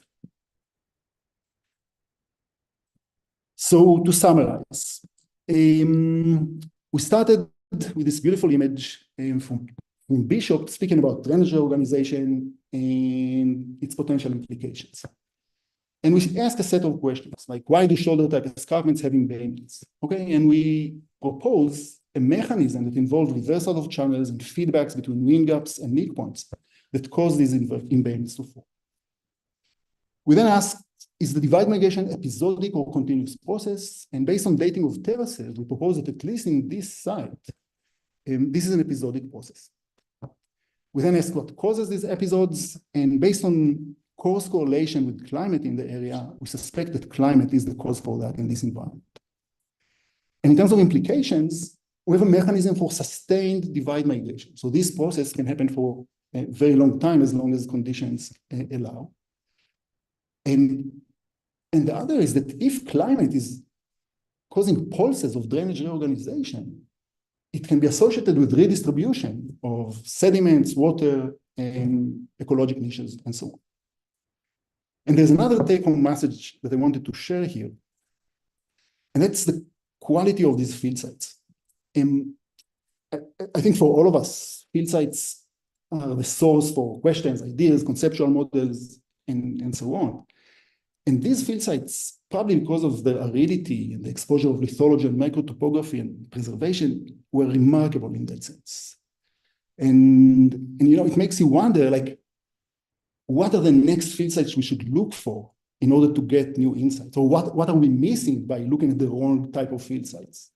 So to summarize, we started with this beautiful image from Bishop speaking about drainage organization and its potential implications. And we ask a set of questions, like why do shoulder type escarpments have embayments? Okay, and we propose a mechanism that involves reversal of channels and feedbacks between wind gaps and nick points that cause these embayments to form. We then ask, is the divide migration episodic or continuous process? And based on dating of terraces, we propose that at least in this site, this is an episodic process. We then ask what causes these episodes, and based on coarse correlation with climate in the area, we suspect that climate is the cause for that in this environment. And in terms of implications, we have a mechanism for sustained divide migration. So this process can happen for a very long time, as long as conditions allow. And the other is that if climate is causing pulses of drainage reorganization, it can be associated with redistribution of sediments, water, and ecological niches, and so on. And there's another take-home message that I wanted to share here, and that's the quality of these field sites. I, I think for all of us, field sites are the source for questions, ideas, conceptual models, and so on. And these field sites, probably because of the aridity and the exposure of lithology and microtopography and preservation, were remarkable in that sense. And it makes you wonder, like, what are the next field sites we should look for in order to get new insights? Or what are we missing by looking at the wrong type of field sites?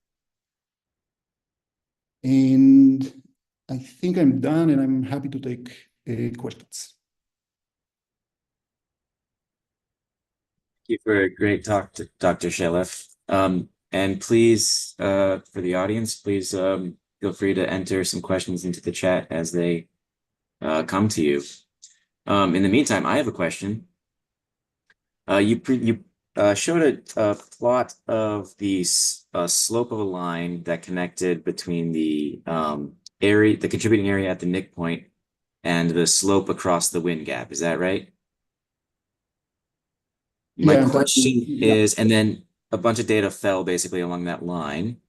And I think I'm done, and I'm happy to take questions. Thank you for a great talk, Dr. Shelef. And please, for the audience, please feel free to enter some questions into the chat as they come to you. In the meantime, I have a question. You showed a plot of the slope of a line that connected between the the contributing area at the nick point and the slope across the wind gap. Is that right? My Yeah, question yeah. is, and then a bunch of data fell basically along that line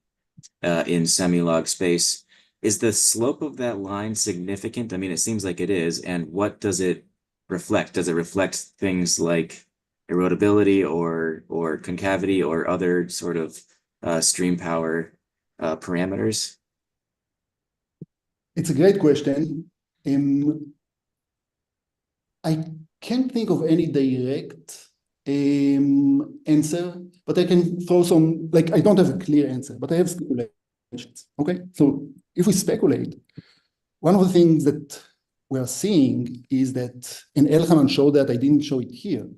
in semi-log space. Is the slope of that line significant? I mean, it seems like it is. And what does it reflect? Does it reflect things like erodibility or concavity or other sort of stream power parameters? It's a great question. I can't think of any direct answer, but I can throw some, like, I don't have a clear answer, but I have speculations. Okay, so if we speculate, one of the things that we are seeing is that, and Elhanan showed that, I didn't show it here,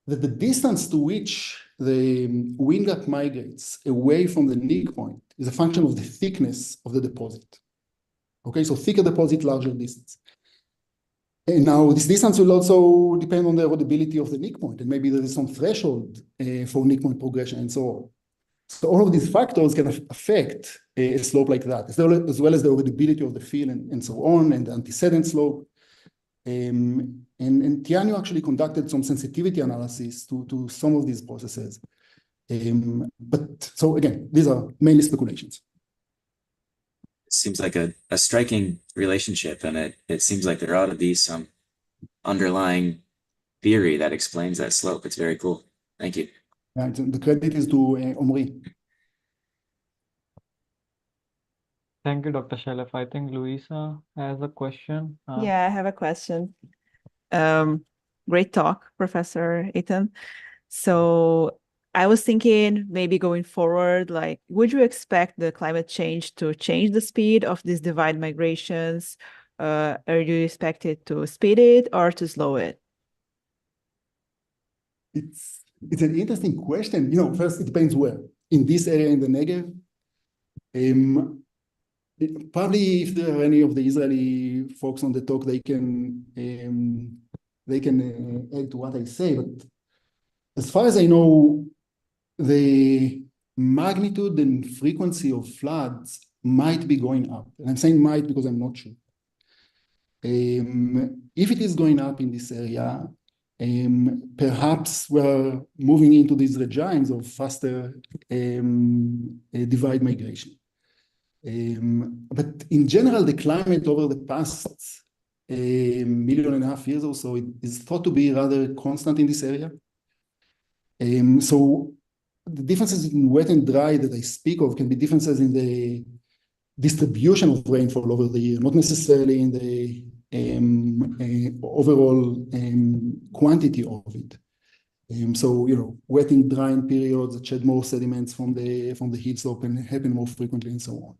that the distance to which the wind gap migrates away from the nick point is a function of the thickness of the deposit. Okay, so thicker deposit, larger distance. And now this distance will also depend on the erodibility of the nick point, and maybe there is some threshold for nick point progression and so on. So all of these factors can affect a slope like that, as well as the erodibility of the field and so on, and the antecedent slope. And Tianyu actually conducted some sensitivity analysis to some of these processes. But so again, these are mainly speculations. It seems like a striking relationship, and it seems like there ought to be some underlying theory that explains that slope. It's very cool. Thank you. The credit is to Omri. Thank you, Dr. Shelef. I think Louisa has a question. Yeah, I have a question. Great talk, Professor Ethan. So I was thinking maybe going forward, like, would you expect the climate change to change the speed of these divide migrations? Or do you expect it to speed it or to slow it? It's an interesting question. First, it depends where. In this area in the Negev, probably if there are any of the Israeli folks on the talk, they can add to what I say. But as far as I know, the magnitude and frequency of floods might be going up. And I'm saying might because I'm not sure. If it is going up in this area, perhaps we're moving into these regimes of faster divide migration. But in general, the climate over the past 1.5 years or so is thought to be rather constant in this area. So the differences in wet and dry that I speak of can be differences in the distribution of rainfall over the year, not necessarily in the overall quantity of it. So wet and drying periods that shed more sediments from the heat slope and happen more frequently and so on.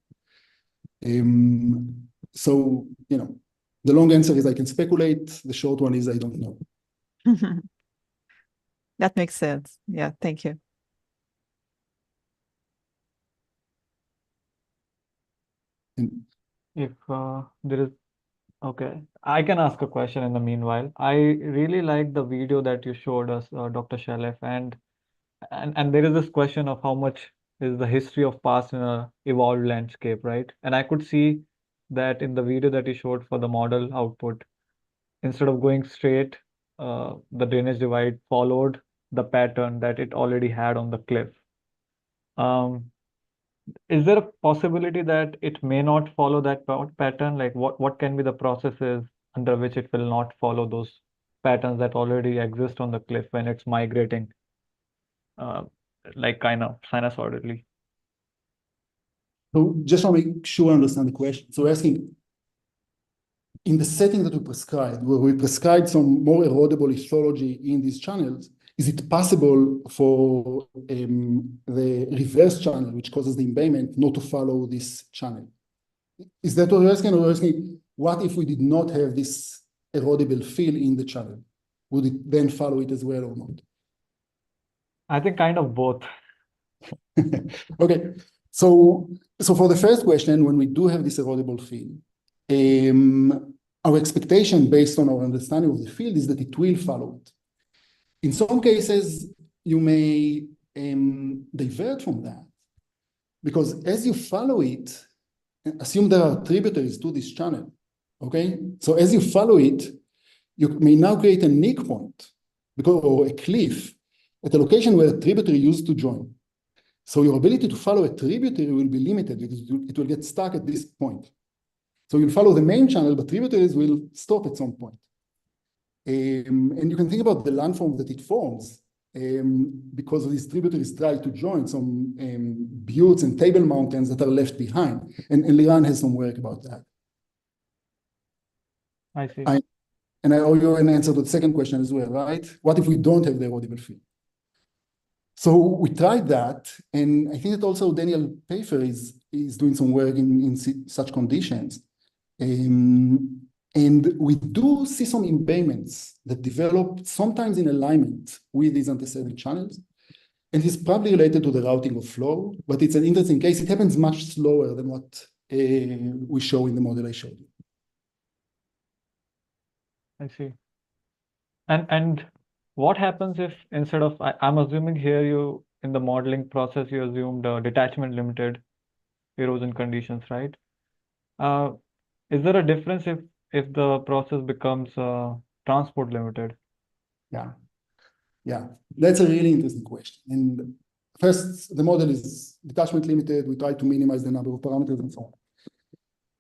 So the long answer is I can speculate. The short one is I don't know. That makes sense. Yeah, thank you. And If there is, okay, I can ask a question in the meanwhile. I really like the video that you showed us, Dr. Shelef, and there is this question of how much is the history of past in a evolved landscape, right? And I could see that in the video that you showed for the model output, instead of going straight, the drainage divide followed the pattern that it already had on the cliff. is there a possibility that it may not follow that pattern? Like what can be the processes under which it will not follow those patterns that already exist on the cliff when it's migrating, uh, like kind of sinusoidally? So just want to make sure I understand the question. So we're asking, in the setting that we prescribed, where we prescribed some more erodible histology in these channels, is it possible for the reverse channel, which causes the embayment, not to follow this channel? Is that what you're asking? Or you're asking, what if we did not have this erodible fill in the channel? Would it then follow it as well or not? I think kind of both. Okay, so for the first question, when we do have this erodible field, our expectation based on our understanding of the field is that it will follow it. In some cases, you may divert from that, because as you follow it, assume there are tributaries to this channel, okay? So as you follow it, you may now create a nick point, or a cliff, at a location where a tributary used to join. So your ability to follow a tributary will be limited because it will get stuck at this point. So you'll follow the main channel, but tributaries will stop at some point. And you can think about the landform that it forms because these tributaries try to join some buttes and table mountains that are left behind. And Liran has some work about that. I see. And I owe you an answer to the second question as well, right? What if we don't have the erodible field? So we tried that, and I think that also Daniel Pfeiffer is doing some work in such conditions. And we do see some embayments that develop sometimes in alignment with these antecedent channels. And it's probably related to the routing of flow, but it's an interesting case. It happens much slower than what we show in the model I showed you. I see. And what happens if instead of, I'm assuming here you, in the modeling process, you assumed detachment limited erosion conditions, right? Is there a difference if the process becomes transport limited? Yeah, that's a really interesting question. And first, the model is detachment limited. We try to minimize the number of parameters and so on.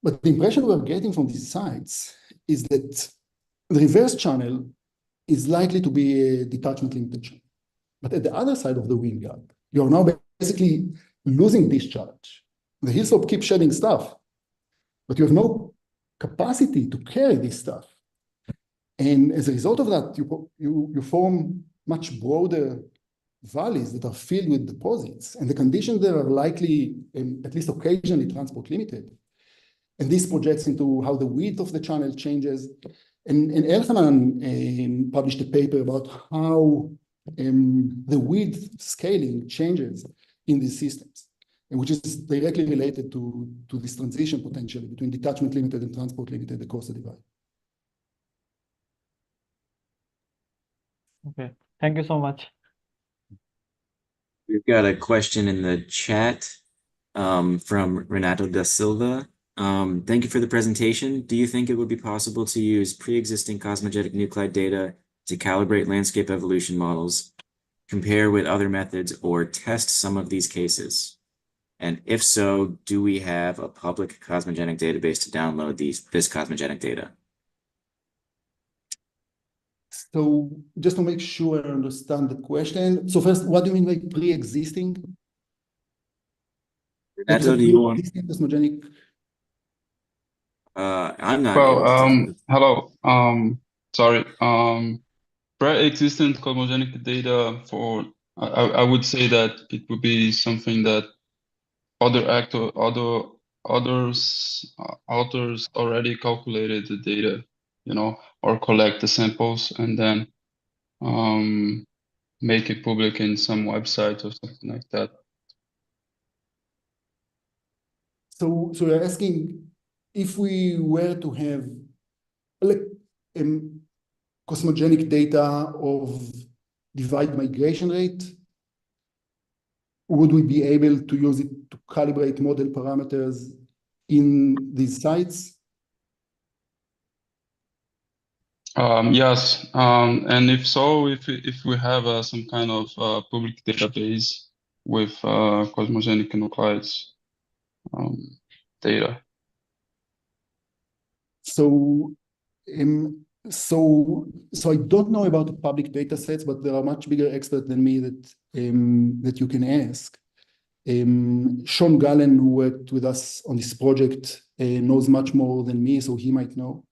But the impression we're getting from these sites is that the reverse channel is likely to be a detachment limited channel. But at the other side of the wind gap, you're now basically losing discharge. The hill slope keeps shedding stuff, but you have no capacity to carry this stuff. And as a result of that, you form much broader valleys that are filled with deposits, and the conditions there are likely, at least occasionally, transport limited. And this projects into how the width of the channel changes. And Elhanan published a paper about how the width scaling changes in these systems, and which is directly related to this transition potentially between detachment limited and transport limited across the divide. Okay, thank you so much. We've got a question in the chat from Renato da Silva. Thank you for the presentation. Do you think it would be possible to use pre-existing cosmogenic nuclide data to calibrate landscape evolution models, compare with other methods, or test some of these cases? And if so, do we have a public cosmogenic database to download this cosmogenic data? So just to make sure I understand the question. So first, what do you mean by pre-existing? Renato, do you want? Pre-existing cosmogenic. I'm not able to. Hello. Sorry. Pre-existent cosmogenic data for I would say that it would be something that authors already calculated the data, or collect the samples and then make it public in some website or something like that. So you're asking if we were to have like cosmogenic data of divide migration rate, would we be able to use it to calibrate model parameters in these sites? Yes, and if so, if we have some kind of public database with cosmogenic nuclides, data? So, so I don't know about the public data sets, but there are much bigger experts than me that you can ask. Sean Gallen, who worked with us on this project, knows much more than me, so he might know.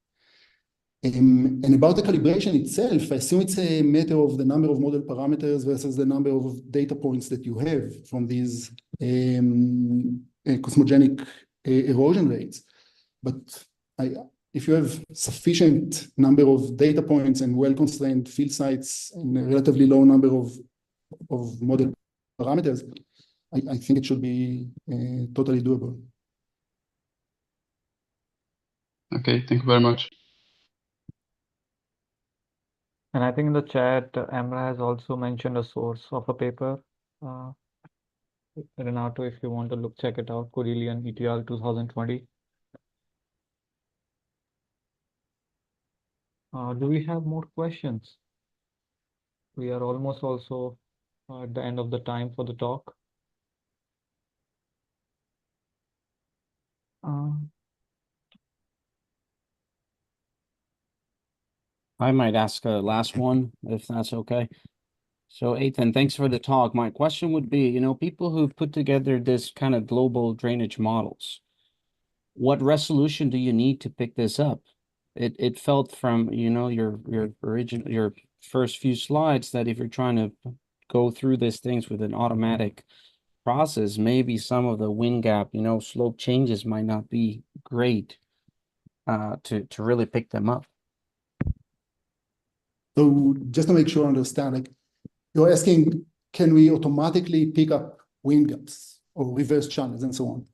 And about the calibration itself, I assume it's a matter of the number of model parameters versus the number of data points that you have from these cosmogenic erosion rates. But if you have sufficient number of data points and well-constrained field sites and a relatively low number of model parameters, I think it should be totally doable. Okay, thank you very much. And I think in the chat, Emra has also mentioned a source of a paper. Renato, if you want to check it out, Corellian et al. 2020. Do we have more questions? We are almost also at the end of the time for the talk. I might ask a last one, if that's okay. So Ethan, thanks for the talk. My question would be, people who put together this kind of global drainage models, what resolution do you need to pick this up? It felt from, your first few slides that if you're trying to go through these things with an automatic process, maybe some of the wind gap, slope changes might not be great to really pick them up. So just to make sure I understand, like you're asking, can we automatically pick up wind gaps or reverse channels and so on?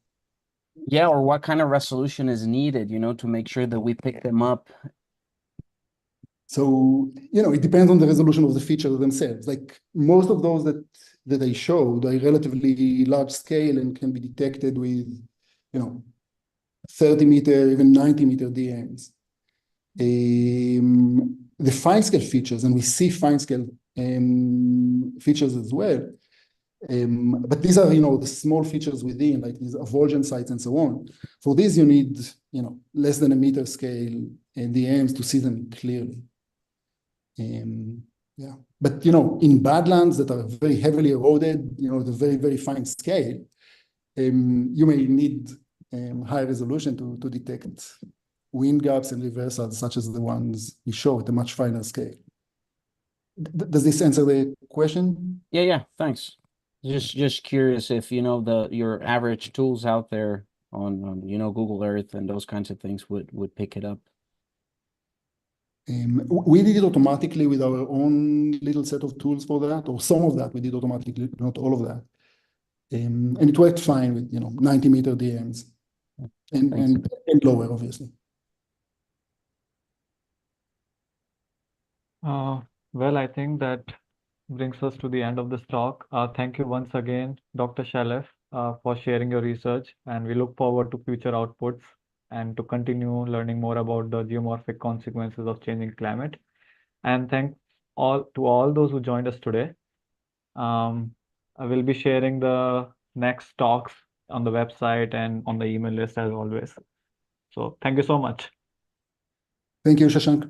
Yeah, or what kind of resolution is needed, to make sure that we pick them up? So, it depends on the resolution of the features themselves. Like most of those that I showed are relatively large scale and can be detected with, 30 meter, even 90 meter DMs. The fine scale features, and we see fine scale features as well. But these are, the small features within, like these avulsion sites and so on. For these, you need, less than a meter scale DMs to see them clearly. Yeah, but in badlands that are very heavily eroded, the very, very fine scale, you may need high resolution to detect wind gaps and reversals such as the ones you show at a much finer scale. Does this answer the question? Yeah, thanks. Just curious if your average tools out there on Google Earth and those kinds of things would pick it up. We did it automatically with our own little set of tools for that, or some of that we did automatically, not all of that. And it worked fine with 90 meter DMs and lower, obviously. Well, I think that brings us to the end of this talk. Thank you once again, Dr. Shalef, for sharing your research, and we look forward to future outputs and to continue learning more about the geomorphic consequences of changing climate. And thanks to all those who joined us today. I will be sharing the next talks on the website and on the email list as always. So thank you so much. Thank you, Shashank.